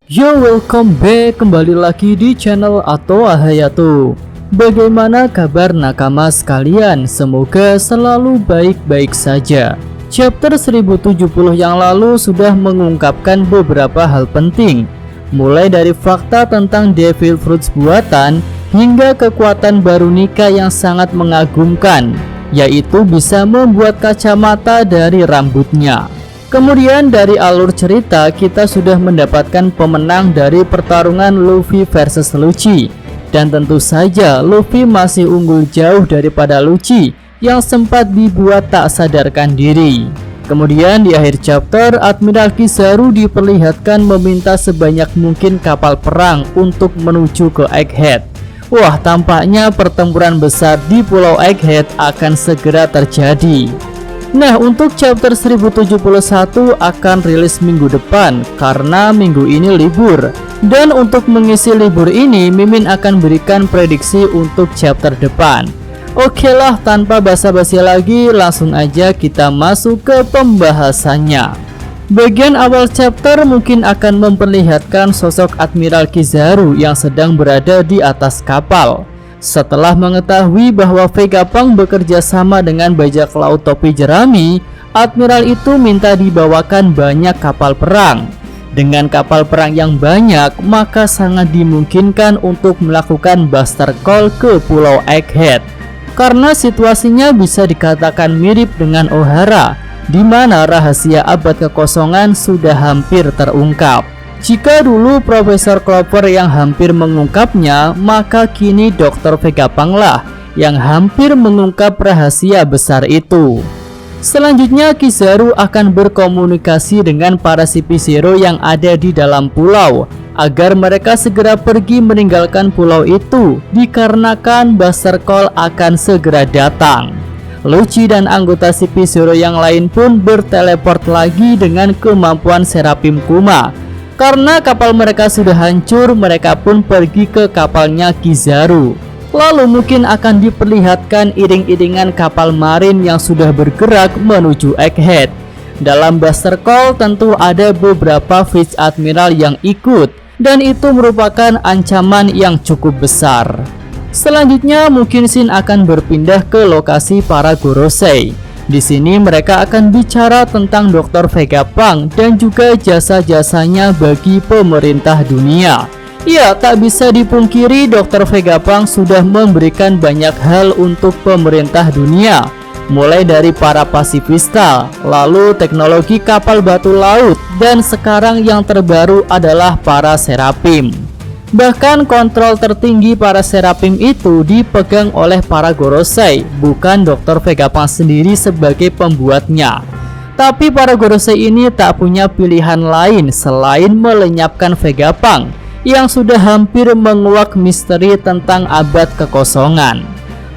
Yo, welcome back kembali lagi di channel Atau Hayato. Bagaimana kabar nakama sekalian? Semoga selalu baik-baik saja. Chapter 1070 yang lalu sudah mengungkapkan beberapa hal penting, mulai dari fakta tentang Devil Fruits buatan hingga kekuatan Barunika yang sangat mengagumkan, yaitu bisa membuat kacamata dari rambutnya. Kemudian dari alur cerita kita sudah mendapatkan pemenang dari pertarungan Luffy versus Lucci. Dan tentu saja Luffy masih unggul jauh daripada Lucci yang sempat dibuat tak sadarkan diri. Kemudian di akhir chapter Admiral Kizaru diperlihatkan meminta sebanyak mungkin kapal perang untuk menuju ke Egghead. Wah, tampaknya pertempuran besar di Pulau Egghead akan segera terjadi. Nah, untuk chapter 1071 akan rilis minggu depan karena minggu ini libur. Dan untuk mengisi libur ini, Mimin akan berikan prediksi untuk chapter depan. Oke lah, tanpa basa-basi lagi, langsung aja kita masuk ke pembahasannya. Bagian awal chapter mungkin akan memperlihatkan sosok Admiral Kizaru yang sedang berada di atas kapal. Setelah mengetahui bahwa Vegapunk bekerja sama dengan bajak laut topi jerami, Admiral itu minta dibawakan banyak kapal perang. Dengan kapal perang yang banyak, maka sangat dimungkinkan untuk melakukan Buster Call ke Pulau Egghead. Karena situasinya bisa dikatakan mirip dengan Ohara, di mana rahasia abad kekosongan sudah hampir terungkap. Jika dulu Profesor Clover yang hampir mengungkapnya, maka kini Dr. Vegapunk lah yang hampir mengungkap rahasia besar itu. Selanjutnya Kizaru akan berkomunikasi dengan para CP0 yang ada di dalam pulau agar mereka segera pergi meninggalkan pulau itu dikarenakan Buster Call akan segera datang. Lucci dan anggota CP0 yang lain pun berteleport lagi dengan kemampuan Seraphim Kuma. Karena kapal mereka sudah hancur, mereka pun pergi ke kapalnya Kizaru. Lalu mungkin akan diperlihatkan iring-iringan kapal marin yang sudah bergerak menuju Egghead. Dalam Buster Call tentu ada beberapa Vice Admiral yang ikut, dan itu merupakan ancaman yang cukup besar. Selanjutnya mungkin Shin akan berpindah ke lokasi para Gorosei. Di sini mereka akan bicara tentang Dr. Vegapunk dan juga jasa-jasanya bagi pemerintah dunia. Ya, tak bisa dipungkiri Dr. Vegapunk sudah memberikan banyak hal untuk pemerintah dunia, mulai dari para pasifista, lalu teknologi kapal batu laut, dan sekarang yang terbaru adalah para Seraphim. Bahkan kontrol tertinggi para Seraphim itu dipegang oleh para Gorosei, bukan Dr. Vegapunk sendiri sebagai pembuatnya. Tapi para Gorosei ini tak punya pilihan lain selain melenyapkan Vegapunk yang sudah hampir menguak misteri tentang abad kekosongan.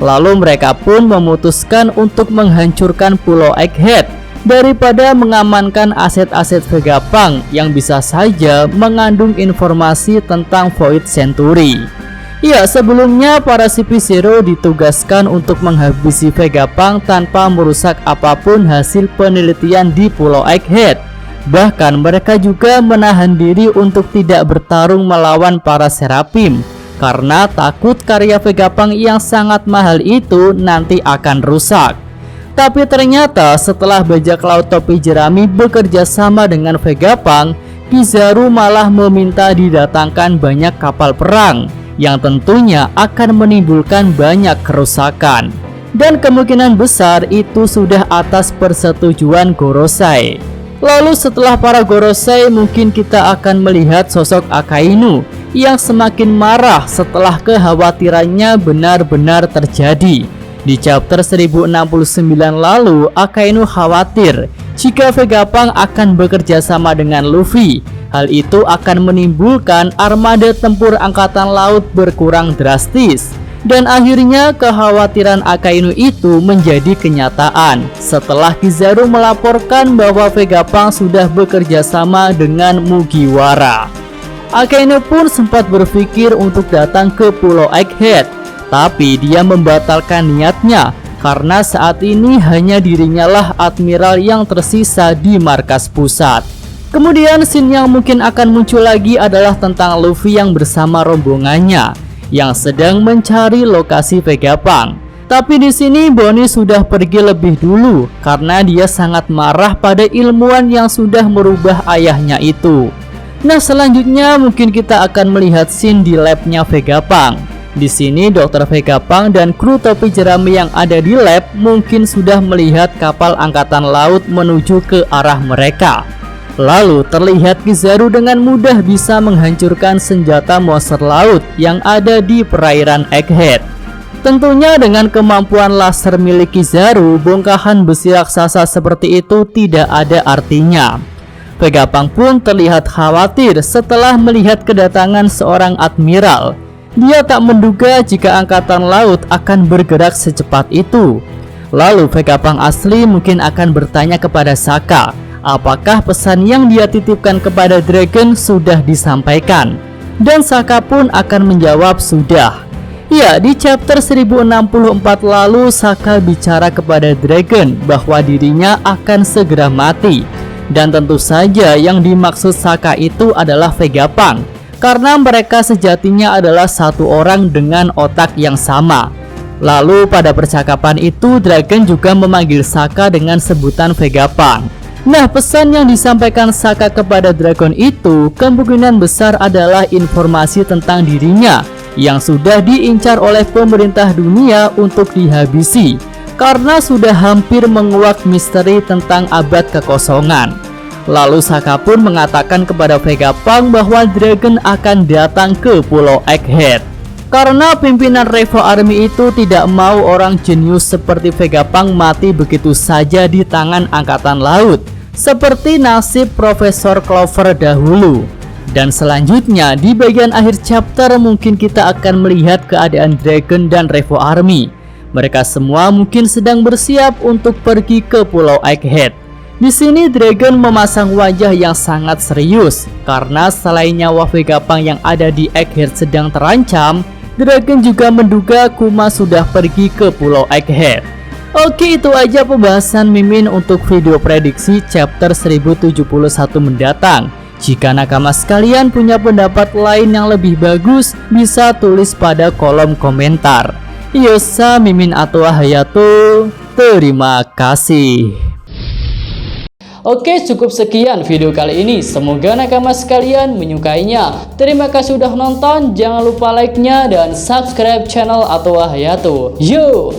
Lalu mereka pun memutuskan untuk menghancurkan Pulau Egghead daripada mengamankan aset-aset Vegapunk yang bisa saja mengandung informasi tentang Void Century. Ya, sebelumnya para CP0 ditugaskan untuk menghabisi Vegapunk tanpa merusak apapun hasil penelitian di Pulau Egghead. Bahkan mereka juga menahan diri untuk tidak bertarung melawan para Seraphim karena takut karya Vegapunk yang sangat mahal itu nanti akan rusak. Tapi ternyata setelah bajak laut topi jerami bekerja sama dengan Vegapunk, Kizaru malah meminta didatangkan banyak kapal perang yang tentunya akan menimbulkan banyak kerusakan. Dan kemungkinan besar itu sudah atas persetujuan Gorosei. Lalu setelah para Gorosei mungkin kita akan melihat sosok Akainu yang semakin marah setelah kekhawatirannya benar-benar terjadi. Di chapter 1069 lalu, Akainu khawatir jika Vegapunk akan bekerja sama dengan Luffy. Hal itu akan menimbulkan armada tempur angkatan laut berkurang drastis. Dan akhirnya kekhawatiran Akainu itu menjadi kenyataan setelah Kizaru melaporkan bahwa Vegapunk sudah bekerja sama dengan Mugiwara. Akainu pun sempat berpikir untuk datang ke Pulau Egghead, tapi dia membatalkan niatnya karena saat ini hanya dirinya lah admiral yang tersisa di markas pusat. Kemudian scene yang mungkin akan muncul lagi adalah tentang Luffy yang bersama rombongannya yang sedang mencari lokasi Vegapunk. Tapi di sini Bonnie sudah pergi lebih dulu karena dia sangat marah pada ilmuwan yang sudah merubah ayahnya itu. Nah, selanjutnya mungkin kita akan melihat scene di labnya Vegapunk. Di sini Dr. Vegapunk dan kru topi jerami yang ada di lab mungkin sudah melihat kapal angkatan laut menuju ke arah mereka. Lalu terlihat Kizaru dengan mudah bisa menghancurkan senjata monster laut yang ada di perairan Egghead. Tentunya dengan kemampuan laser milik Kizaru, bongkahan besi raksasa seperti itu tidak ada artinya. Vegapunk pun terlihat khawatir setelah melihat kedatangan seorang admiral. Dia tak menduga jika angkatan laut akan bergerak secepat itu. Lalu Vegapunk asli mungkin akan bertanya kepada Sokka, apakah pesan yang dia titipkan kepada Dragon sudah disampaikan? Dan Sokka pun akan menjawab sudah. Ya, di chapter 1064 lalu Sokka bicara kepada Dragon bahwa dirinya akan segera mati. Dan tentu saja yang dimaksud Sokka itu adalah Vegapunk, karena mereka sejatinya adalah satu orang dengan otak yang sama. Lalu pada percakapan itu Dragon juga memanggil Sokka dengan sebutan Vegapunk. Nah, pesan yang disampaikan Sokka kepada Dragon itu kemungkinan besar adalah informasi tentang dirinya yang sudah diincar oleh pemerintah dunia untuk dihabisi karena sudah hampir menguak misteri tentang abad kekosongan. Lalu Sokka pun mengatakan kepada Vegapunk bahwa Dragon akan datang ke Pulau Egghead karena pimpinan Revo Army itu tidak mau orang jenius seperti Vegapunk mati begitu saja di tangan angkatan laut, seperti nasib Profesor Clover dahulu. Dan selanjutnya di bagian akhir chapter mungkin kita akan melihat keadaan Dragon dan Revo Army. Mereka semua mungkin sedang bersiap untuk pergi ke Pulau Egghead. Di sini Dragon memasang wajah yang sangat serius karena selain nyawa Vegapunk yang ada di Egghead sedang terancam, Dragon juga menduga Kuma sudah pergi ke Pulau Egghead. Oke, itu aja pembahasan Mimin untuk video prediksi chapter 1071 mendatang. Jika nakama sekalian punya pendapat lain yang lebih bagus, bisa tulis pada kolom komentar. Yosa Mimin atau Hayato, terima kasih. Oke, cukup sekian video kali ini. Semoga nakama sekalian menyukainya. Terima kasih sudah nonton. Jangan lupa like-nya dan subscribe channel Atwa Hayato. Yo!